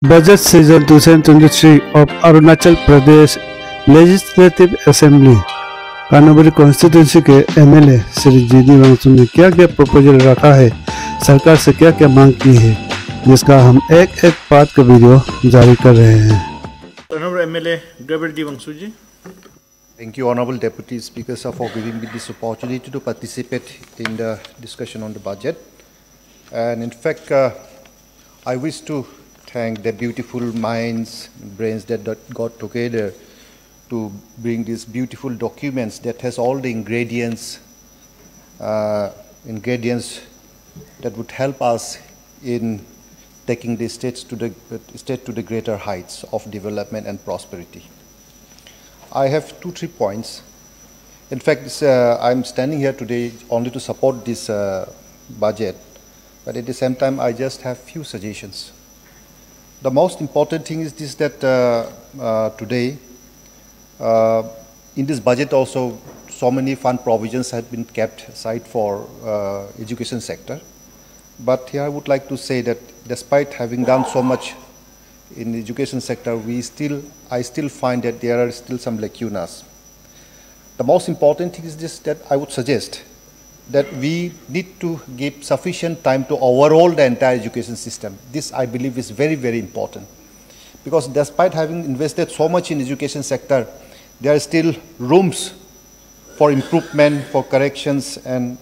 Budget Season 2023 of Arunachal Pradesh Legislative Assembly Kanubari constituency के MLA Shri GD Wangsu ने क्या क्या प्रपोजल रखा है, सरकार से क्या क्या मांग की है, जिसका हम एक एक पार्ट का वीडियो जारी कर रहे हैं। Honorable MLA Gabriel D. Wangsuji. Thank you, Honorable Deputy Speaker, sir, for giving me this opportunity to participate in the discussion on the budget. And in fact, I wish to thank the beautiful minds, brains that got together to bring these beautiful documents that has all the ingredients that would help us in taking the state to the greater heights of development and prosperity. I have 2-3 points. In fact, I'm standing here today only to support this budget, but at the same time, I just have few suggestions. The most important thing is this, that today, in this budget also, so many fund provisions have been kept aside for education sector. But here I would like to say that despite having done so much in the education sector, I still find that there are still some lacunas. The most important thing is this, that I would suggest that we need to give sufficient time to overhaul the entire education system. This, I believe, is very, very important. Because despite having invested so much in education sector, there are still rooms for improvement, for corrections, and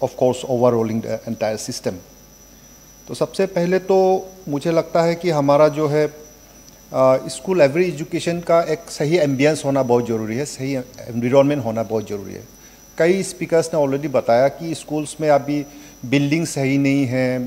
of course overhauling the entire system. तो सबसे पहले तो मुझे लगता है कि हमारा जो है स्कूल एवरी एजुकेशन का एक सही एम्बियंस होना बहुत ज़रूरी है, सही एनवायरनमेंट होना बहुत ज़रूरी है। कई स्पीकर्स ने ऑलरेडी बताया कि स्कूल्स में अभी बिल्डिंग सही नहीं है,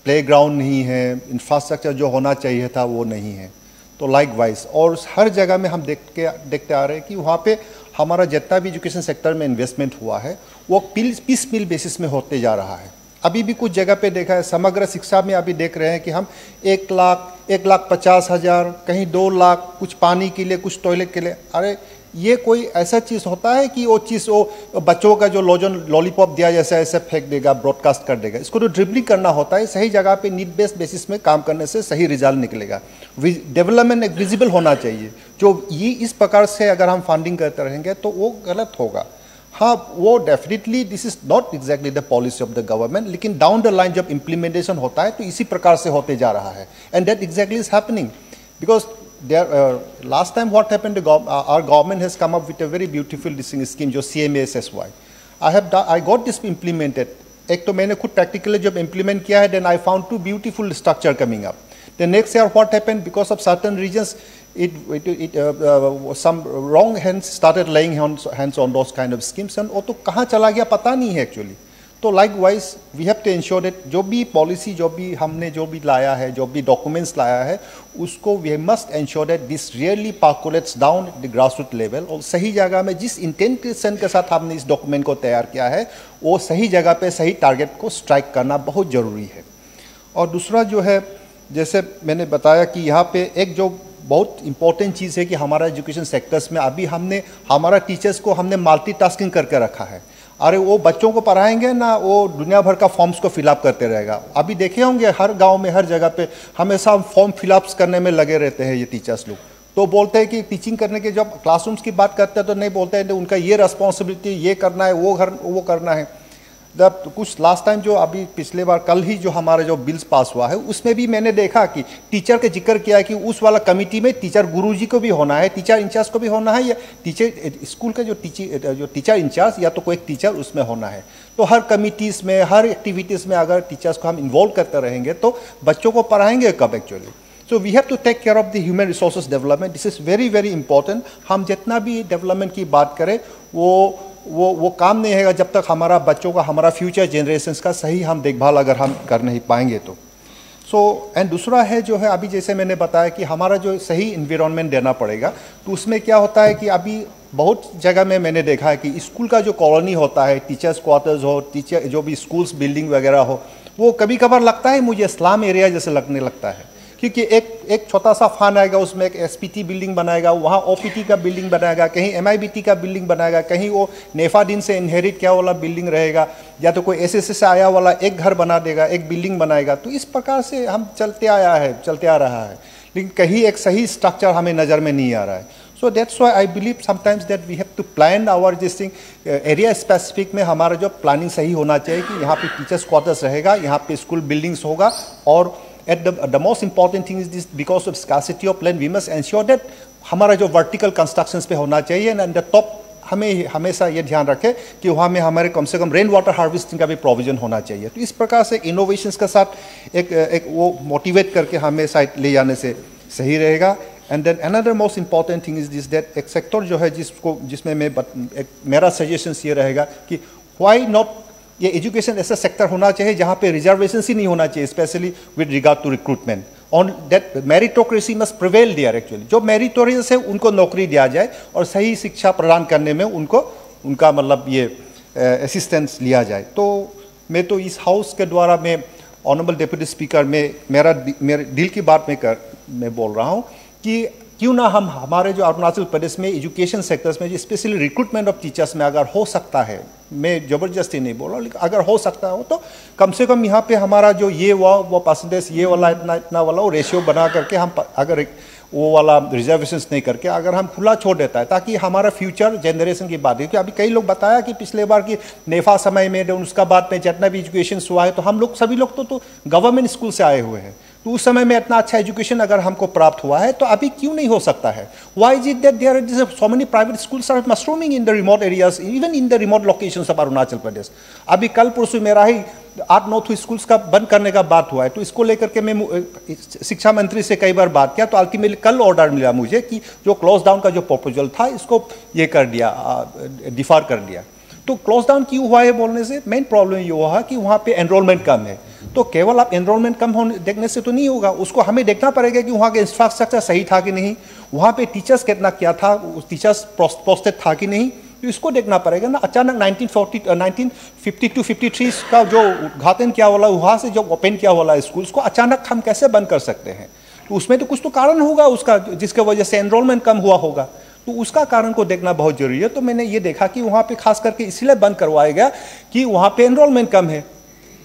प्लेग्राउंड नहीं है, इंफ्रास्ट्रक्चर जो होना चाहिए था वो नहीं है। तो लाइकवाइज और हर जगह में हम देखते आ रहे हैं कि वहाँ पे हमारा जितना भी एजुकेशन सेक्टर में इन्वेस्टमेंट हुआ है वो पीस मिल बेसिस में होते जा रहा है। अभी भी कुछ जगह पे देखा है, समग्र शिक्षा में अभी देख रहे हैं कि हम 1,50,000, कहीं 2 लाख, कुछ पानी के लिए, कुछ टॉयलेट के लिए। अरे ये कोई ऐसा चीज़ होता है कि वो चीज़ वो बच्चों का जो लॉलीपॉप दिया जैसा ऐसे फेंक देगा, ब्रॉडकास्ट कर देगा। इसको तो ड्रिबलिंग करना होता है, सही जगह पे नीड बेस्ड बेसिस में काम करने से सही रिजल्ट निकलेगा। डेवलपमेंट एक विजिबल होना चाहिए। जो ये इस प्रकार से अगर हम फंडिंग करते रहेंगे तो वो गलत होगा। हाँ, वो definitely this is not exactly the policy of the government, लेकिन डाउन द लाइन जब इम्प्लीमेंटेशन होता है तो इसी प्रकार से होते जा रहा है। And that exactly is happening because last time what happened, our government has come up with a very beautiful scheme, जो CMASSY. I got this implemented. एक तो मैंने खुद practically जब implement किया है, then I found 2 beautiful structure coming up. The next year what happened, because of certain regions, some wrong hands started laying hands on those kind of schemes, and वो तो कहाँ चला गया पता नहीं है actually. तो likewise we have to ensure that जो भी पॉलिसी, जो भी लाया है, जो भी डॉक्यूमेंट्स लाया है, उसको we must ensure that this really percolates down the grassroot level. और सही जगह में जिस इंटेंशन के साथ हमने इस डॉक्यूमेंट को तैयार किया है वो सही जगह पे सही टारगेट को स्ट्राइक करना बहुत ज़रूरी है। और दूसरा जो है, जैसे मैंने बताया कि यहाँ पे एक जो बहुत इंपॉर्टेंट चीज़ है कि हमारा एजुकेशन सेक्टर्स में अभी हमारा टीचर्स को हमने मल्टीटास्किंग करके रखा है। अरे वो बच्चों को पढ़ाएंगे ना, वो दुनिया भर का फॉर्म्स को फिलअप करते रहेगा। अभी देखे होंगे हर गांव में, हर जगह पे हमेशा फॉर्म फिलअप्स करने में लगे रहते हैं ये टीचर्स लोग। तो बोलते हैं कि टीचिंग करने के जब क्लासरूम्स की बात करते हैं तो नहीं बोलते हैं उनका ये रिस्पॉन्सिबिलिटी, ये करना है, वो करना है। जब कुछ लास्ट टाइम जो अभी पिछले बार कल ही जो हमारा जो बिल्स पास हुआ है उसमें भी मैंने देखा कि टीचर के जिक्र किया है कि उस वाला कमेटी में टीचर गुरुजी को भी होना है, टीचर इंचार्ज को भी होना है, या टीचर स्कूल का जो टीचर इंचार्ज या तो कोई एक टीचर उसमें होना है। तो हर कमिटीज़ में, हर एक्टिविटीज़ में अगर टीचर्स को हम इन्वॉल्व करते रहेंगे तो बच्चों को पढ़ाएंगे कब actually. So we have to take care of the human resources development. This is very very important. हम जितना भी डेवलपमेंट की बात करें वो काम नहीं है जब तक हमारा बच्चों का, हमारा फ्यूचर जनरेशन्स का सही हम देखभाल अगर हम कर नहीं पाएंगे तो। एंड दूसरा है जो है, अभी जैसे मैंने बताया कि हमारा जो सही इन्वायरमेंट देना पड़ेगा, तो उसमें क्या होता है कि अभी बहुत जगह में मैंने देखा है कि स्कूल का जो कॉलोनी होता है, टीचर्स क्वार्टर्स हो, टीचर जो भी स्कूल्स बिल्डिंग वगैरह हो, वो कभी कभार लगता है मुझे स्लम एरिया जैसे लगने लगता है। क्योंकि एक छोटा सा फंड आएगा, उसमें एक एसपीटी बिल्डिंग बनाएगा, वहाँ ओपीटी का बिल्डिंग बनाएगा, कहीं एमआईबीटी का बिल्डिंग बनाएगा, कहीं वो नेफादीन से इनहेरिट किया वाला बिल्डिंग रहेगा, या तो कोई एसएससी से आया वाला एक घर बना देगा, एक बिल्डिंग बनाएगा। तो इस प्रकार से हम चलते आ रहा है। लेकिन कहीं एक सही स्ट्रक्चर हमें नज़र में नहीं आ रहा है. So that's why I believe sometimes that we have to plan our this thing area specific में हमारा जो प्लानिंग सही होना चाहिए कि यहाँ पे टीचर्स क्वार्टर्स रहेगा, यहाँ पे स्कूल बिल्डिंग्स होगा, और at the most important thing is this, because of scarcity of land we must ensure that हमारा जो वर्टिकल कंस्ट्रक्शंस पे होना चाहिए, एंड द टॉप हमें हमेशा ये ध्यान रखें कि वहाँ में हमारे कम से कम रेन वाटर हार्वेस्टिंग का भी प्रोविजन होना चाहिए. तो इस प्रकार से इनोवेशंस के साथ एक वो मोटिवेट करके हमें साइड ले जाने से सही रहेगा. And then another most important thing is this that एक सेक्टर जो है जिसमें मेरा सजेशंस ये रहेगा कि व्हाई नॉट ये एजुकेशन ऐसा सेक्टर होना चाहिए जहाँ पे रिजर्वेशन ही नहीं होना चाहिए, specially with regard to recruitment. On that meritocracy must prevail there. Actually जो मेरिटोरियस है उनको नौकरी दिया जाए और सही शिक्षा प्रदान करने में उनका मतलब ये असिस्टेंस लिया जाए. तो मैं तो इस हाउस के द्वारा मैं ऑनरेबल डिप्टी स्पीकर में मेरे दिल की बात मैं बोल रहा हूँ कि क्यों ना हम हमारे जो अरुणाचल प्रदेश में एजुकेशन सेक्टर्स में स्पेशली रिक्रूटमेंट ऑफ टीचर्स में अगर हो सकता है, मैं ज़बरदस्ती नहीं बोल रहा हूँ, लेकिन अगर हो सकता हो तो कम से कम यहाँ पे हमारा जो ये वो परसेंटेज ये वाला इतना वाला वो रेशियो बना करके हम अगर वो वाला रिजर्वेशंस नहीं करके अगर हम खुला छोड़ देता है ताकि हमारा फ्यूचर जनरेशन की बात है. क्योंकि अभी कई लोग बताया कि पिछले बार की नेफा समय में उसका बाद में जितना भी एजुकेशन हुआ है तो हम लोग सभी लोग तो गवर्नमेंट स्कूल से आए हुए हैं. तो उस समय में इतना अच्छा एजुकेशन अगर हमको प्राप्त हुआ है तो अभी क्यों नहीं हो सकता है? Why is it that there are so many private schools are mushrooming in the remote areas, even in the remote locations of Arunachal Pradesh. अभी कल परसों मेरा ही 8-9 स्कूल्स का बंद करने का बात हुआ है. तो इसको लेकर के मैं शिक्षा मंत्री से कई बार बात किया, तो अल्टीमेटली कल ऑर्डर मिला मुझे कि जो क्लोज डाउन का जो प्रपोजल था इसको ये कर दिया, डिफर कर दिया. तो क्लोज डाउन क्यों हुआ है बोलने से मेन प्रॉब्लम ये हुआ कि वहाँ पे एनरोलमेंट कम है. तो केवल आप एनरोलमेंट कम होने देखने से तो नहीं होगा, उसको हमें देखना पड़ेगा कि वहाँ का इंफ्रास्ट्रक्चर सही था कि नहीं, वहाँ पे टीचर्स कितना क्या था, टीचर्स पोस्टेड था कि नहीं, तो इसको देखना पड़ेगा ना. अचानक 1952-53 का जो उद्घाटन किया वाला वहाँ से जो ओपन किया वाला स्कूल उसको अचानक हम कैसे बंद कर सकते हैं? तो उसमें तो कुछ तो कारण होगा उसका जिसके वजह से एनरोलमेंट कम हुआ होगा. तो उसका कारण को देखना बहुत जरूरी है. तो मैंने ये देखा कि वहाँ पे खास करके इसलिए बंद करवाया गया कि वहाँ पे एनरोलमेंट कम है.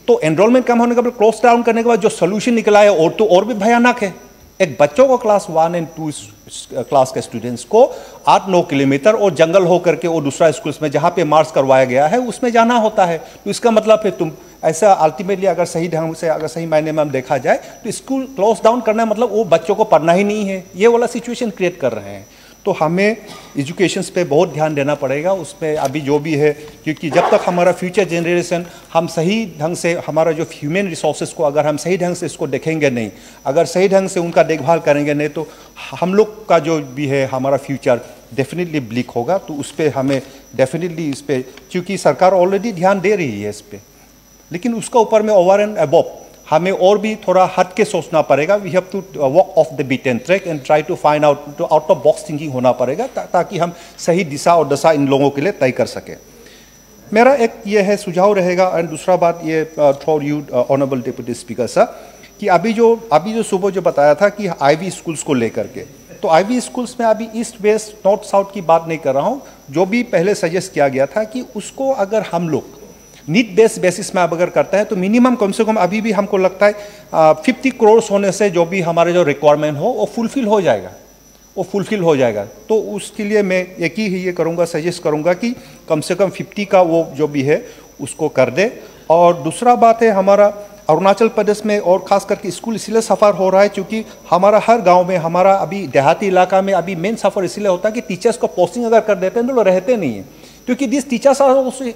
तो एनरोलमेंट कम होने के बाद क्लोज डाउन करने के बाद जो सोल्यूशन निकला है और भी भयानक है. एक बच्चों को क्लास 1 और 2 क्लास के स्टूडेंट्स को 8-9 किलोमीटर और जंगल होकर के और दूसरा स्कूल्स में जहाँ पे मार्च करवाया गया है उसमें जाना होता है. तो इसका मतलब है तुम ऐसा अल्टीमेटली अगर सही ढंग से अगर सही मायने में हम देखा जाए तो स्कूल क्लोज डाउन करना मतलब वो बच्चों को पढ़ना ही नहीं है, ये वाला सिचुएशन क्रिएट कर रहे हैं. तो हमें एजुकेशन पे बहुत ध्यान देना पड़ेगा उसमें अभी जो भी है, क्योंकि जब तक हमारा फ्यूचर जनरेशन हम सही ढंग से हमारा जो ह्यूमन रिसोर्सेज को अगर हम सही ढंग से इसको देखेंगे नहीं, अगर सही ढंग से उनका देखभाल करेंगे नहीं, तो हम लोग का जो भी है हमारा फ्यूचर डेफिनेटली ब्लिक होगा. तो उस पर हमें डेफिनेटली इस पर, क्योंकि सरकार ऑलरेडी ध्यान दे रही है इस पर, लेकिन उसका ऊपर में ओवर एंड अबव हमें और भी थोड़ा हट के सोचना पड़ेगा. We have to walk off the beaten track and try to find out, तो आउट ऑफ बॉक्स थिंकिंग होना पड़ेगा ताकि हम सही दिशा और दशा इन लोगों के लिए तय कर सकें. मेरा एक ये है सुझाव रहेगा. एंड दूसरा बात ये for you honourable deputy speaker sir, कि अभी जो सुबह जो बताया था कि आईवी स्कूल्स को लेकर के, तो आईवी स्कूल्स में अभी ईस्ट वेस्ट नॉर्थ साउथ की बात नहीं कर रहा हूँ. जो भी पहले सजेस्ट किया गया था कि उसको अगर हम लोग नीड बेस्ड बेसिस में अगर करते हैं तो मिनिमम कम से कम अभी भी हमको लगता है 50 करोड़ होने से जो भी हमारे जो रिक्वायरमेंट हो वो फुलफिल हो जाएगा. तो उसके लिए मैं एक ही ये करूँगा, सजेस्ट करूँगा कि कम से कम 50 का वो जो भी है उसको कर दे. और दूसरा बात है हमारा अरुणाचल प्रदेश में और ख़ास करके स्कूल इसलिए सफ़र हो रहा है क्योंकि हमारा हर गांव में, हमारा अभी देहाती इलाका में अभी मेन सफ़र इसलिए होता है कि टीचर्स को पोस्टिंग अगर कर देते हैं तो लोग रहते नहीं है. क्योंकि this teachers are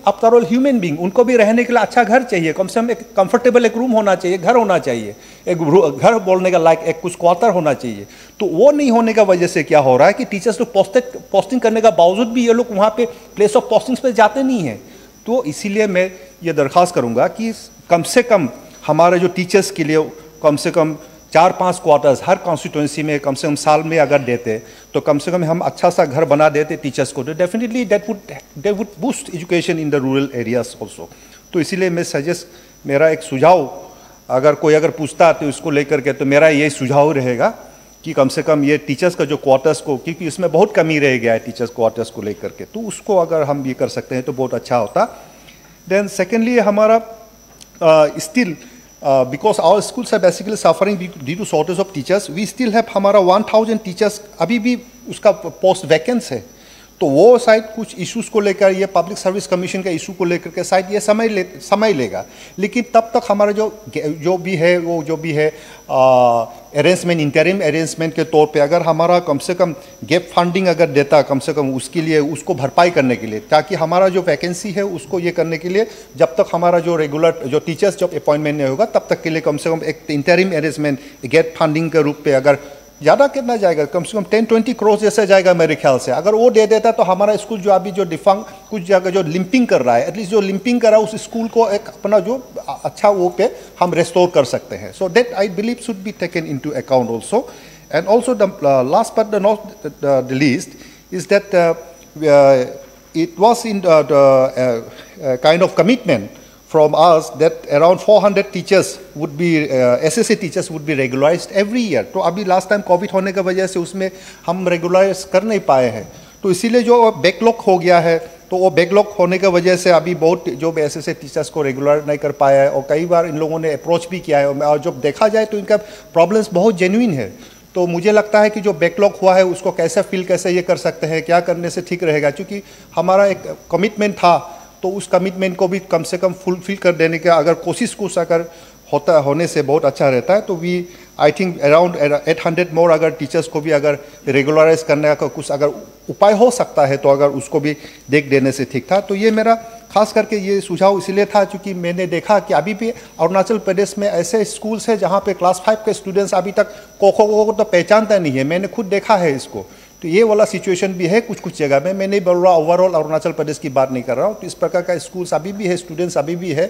after all human being, उनको भी रहने के लिए अच्छा घर चाहिए, कम से कम एक कंफर्टेबल एक रूम होना चाहिए, घर होना चाहिए, एक घर बोलने का लायक एक कुछ क्वार्टर होना चाहिए. तो वो नहीं होने का वजह से क्या हो रहा है कि टीचर्स लोग पोस्टिंग करने का बावजूद भी ये लोग वहाँ पे प्लेस ऑफ पोस्टिंग्स पे जाते नहीं हैं. तो इसीलिए मैं ये दरख्वास्त करूँगा कि कम से कम हमारे जो टीचर्स के लिए कम से कम 4-5 क्वार्टर्स हर कॉन्स्टिट्यूंसी में कम से कम साल में अगर देते तो कम से कम हम अच्छा सा घर बना देते टीचर्स को, तो definitely that would boost education in the rural areas also. तो इसीलिए मैं सजेस्ट, मेरा एक सुझाव अगर कोई पूछता तो इसको लेकर के, तो मेरा ये सुझाव रहेगा कि कम से कम ये टीचर्स का जो क्वार्टर्स को, क्योंकि इसमें बहुत कमी रह गया है टीचर्स क्वार्टर्स को लेकर के, तो उसको अगर हम ये कर सकते हैं तो बहुत अच्छा होता. देन सेकेंडली हमारा still because our schools are basically suffering due to shortage of teachers. We still have हमारा 1000 teachers अभी भी उसका पोस्ट वैकेंस है, तो वो शायद कुछ इश्यूज को लेकर, ये पब्लिक सर्विस कमीशन का इशू को लेकर के शायद ये समय लेगा, लेकिन तब तक हमारा जो भी है वो जो भी है अरेंजमेंट, इंटरिम अरेंजमेंट के तौर पे अगर हमारा कम से कम गैप फंडिंग अगर देता कम से कम उसके लिए, उसको भरपाई करने के लिए, ताकि हमारा जो वैकेंसी है उसको ये करने के लिए जब तक हमारा जो रेगुलर जो टीचर्स जब अपॉइंटमेंट नहीं होगा तब तक के लिए कम से कम एक इंटरिम अरेंजमेंट गैप फंडिंग के रूप पे अगर ज़्यादा कितना जाएगा, कम से कम 10-20 करोड़ जैसे जाएगा मेरे ख्याल से, अगर वो दे देता तो हमारा स्कूल जो अभी जो डिफंग कुछ जगह जो लिंपिंग कर रहा है, एटलीस्ट जो लिंपिंग कर रहा है उस स्कूल को एक अपना जो अच्छा वो पे हम रेस्टोर कर सकते हैं. So that I believe should be taken into account also. And also the last but not the least is that it was in the kind of commitment from us that around 400 teachers would be SSA teachers would be regularized every year. तो अभी last time Covid होने की वजह से उसमें हम regularise कर नहीं पाए हैं, तो इसीलिए जो बैकलॉग हो गया है, तो वो बैकलॉग होने की वजह से अभी बहुत जो SSA टीचर्स को रेगुलर नहीं कर पाया है, और कई बार इन लोगों ने अप्रोच भी किया है, और जब देखा जाए तो इनका प्रॉब्लम्स बहुत जेन्युइन है. तो मुझे लगता है कि जो बैकलॉग हुआ है उसको कैसे फिल कैसे ये कर सकते हैं, क्या करने से ठीक रहेगा, क्योंकि हमारा एक कमिटमेंट था, तो उस कमिटमेंट को भी कम से कम फुलफिल कर देने का अगर कोशिश कुछ अगर होने से बहुत अच्छा रहता है. तो वी आई थिंक अराउंड 800 मोर अगर टीचर्स को भी अगर रेगुलराइज करने का कुछ अगर उपाय हो सकता है तो अगर उसको भी देख देने से ठीक था. तो ये मेरा खास करके ये सुझाव इसलिए था क्योंकि मैंने देखा कि अभी भी अरुणाचल प्रदेश में ऐसे स्कूल्स हैं जहाँ पे क्लास 5 के स्टूडेंट्स अभी तक कोखो को तो पहचानता नहीं है. मैंने खुद देखा है इसको, तो ये वाला सिचुएशन भी है कुछ जगह में. मैं नहीं बोल रहा ओवरऑल अरुणाचल प्रदेश की बात नहीं कर रहा हूँ. तो इस प्रकार का स्कूल्स अभी भी है, स्टूडेंट्स अभी भी है,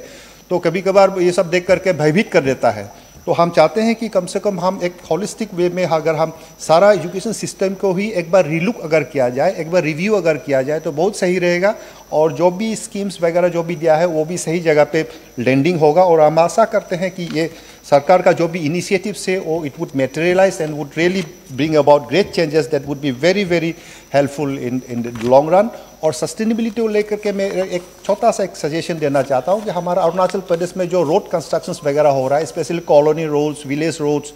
तो कभी कभार ये सब देख करके भयभीत कर देता है. तो हम चाहते हैं कि कम से कम हम एक होलिस्टिक वे में अगर हम सारा एजुकेशन सिस्टम को ही एक बार रीलुक अगर किया जाए, एक बार रिव्यू अगर किया जाए तो बहुत सही रहेगा, और जो भी स्कीम्स वगैरह जो भी दिया है वो भी सही जगह पे लैंडिंग होगा. और हम आशा करते हैं कि ये सरकार का जो भी इनिशिएटिव्स है वो it would materialize and would really bring about great changes that would be very very helpful in the long run. और सस्टेनेबिलिटी को लेकर के मैं एक छोटा सा एक सजेशन देना चाहता हूँ कि हमारा अरुणाचल प्रदेश में जो रोड कंस्ट्रक्शंस वगैरह हो रहा है, specially colony roads, village roads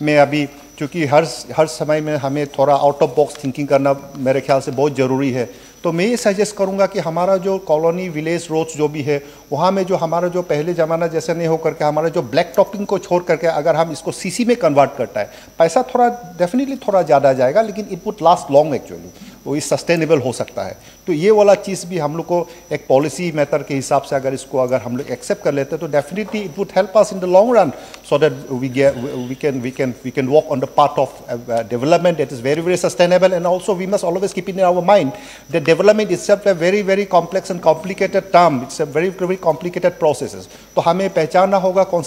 में अभी क्योंकि हर समय में हमें थोड़ा आउट ऑफ बॉक्स थिंकिंग करना मेरे ख्याल से बहुत ज़रूरी है. तो मैं ये सजेस्ट करूंगा कि हमारा जो कॉलोनी विलेज रोड्स जो भी है वहाँ में जो हमारा जो पहले ज़माना जैसे नहीं हो करके हमारा जो ब्लैक टॉपिंग को छोड़ करके अगर हम इसको सीसी में कन्वर्ट करता है, पैसा थोड़ा डेफिनेटली थोड़ा ज़्यादा जाएगा, लेकिन it would last long actually, वो इस सस्टेनेबल हो सकता है. तो ये वाला चीज़ भी हम लोग को एक पॉलिसी मेथड के हिसाब से अगर इसको अगर हम लोग एक्सेप्ट कर लेते हैं तो definitely it would help us in the long run, so that we can walk on the path of development that is very very sustainable. And also we must always keep in our mind that development itself a very very complex and complicated term. It's a very very complicated processes. तो हमें पहचानना होगा कौन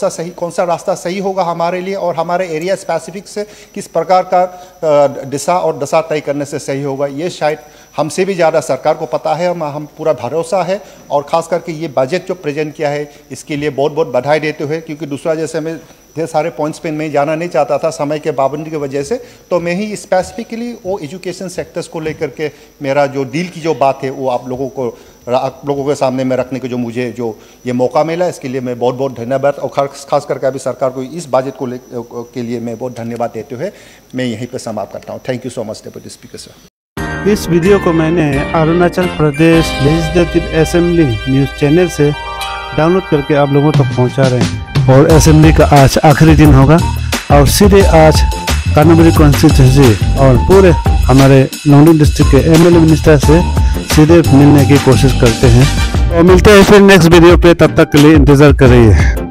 सा रास्ता सही होगा हमारे लिए, और हमारे एरिया स्पेसिफिक से किस प्रकार का दिशा और दशा तय करने से सही होगा. ये शायद हमसे भी ज़्यादा सरकार को पता है, हम पूरा भरोसा है. और ख़ास करके ये बजट जो प्रेजेंट किया है इसके लिए बहुत बहुत बधाई देते हुए, क्योंकि दूसरा जैसे मैं ढेर सारे पॉइंट्स पे मैं जाना नहीं चाहता था समय के पाबंदी की वजह से, तो मैं ही स्पेसिफिकली वो एजुकेशन सेक्टर्स को लेकर के मेरा जो डील की जो बात है वो आप लोगों के सामने में रखने के जो मुझे जो ये मौका मिला, इसके लिए मैं बहुत बहुत धन्यवाद. और खास करके अभी सरकार को इस बजट के लिए मैं बहुत धन्यवाद देते हुए मैं यहीं पर समाप्त करता हूँ. Thank you so much deputy speaker sir. इस वीडियो को मैंने Arunachal Pradesh legislative assembly news channel से डाउनलोड करके आप लोगों तक पहुंचा रहे हैं. और असेंबली का आज आखिरी दिन होगा, और सीधे आज कानूबरी कॉन्स्टिट्यूंसी और पूरे हमारे लोंगडिंग डिस्ट्रिक्ट के एमएलए मिनिस्टर से सीधे मिलने की कोशिश करते हैं. और मिलते हैं फिर नेक्स्ट वीडियो पे, तब तक के लिए इंतज़ार कर रही है.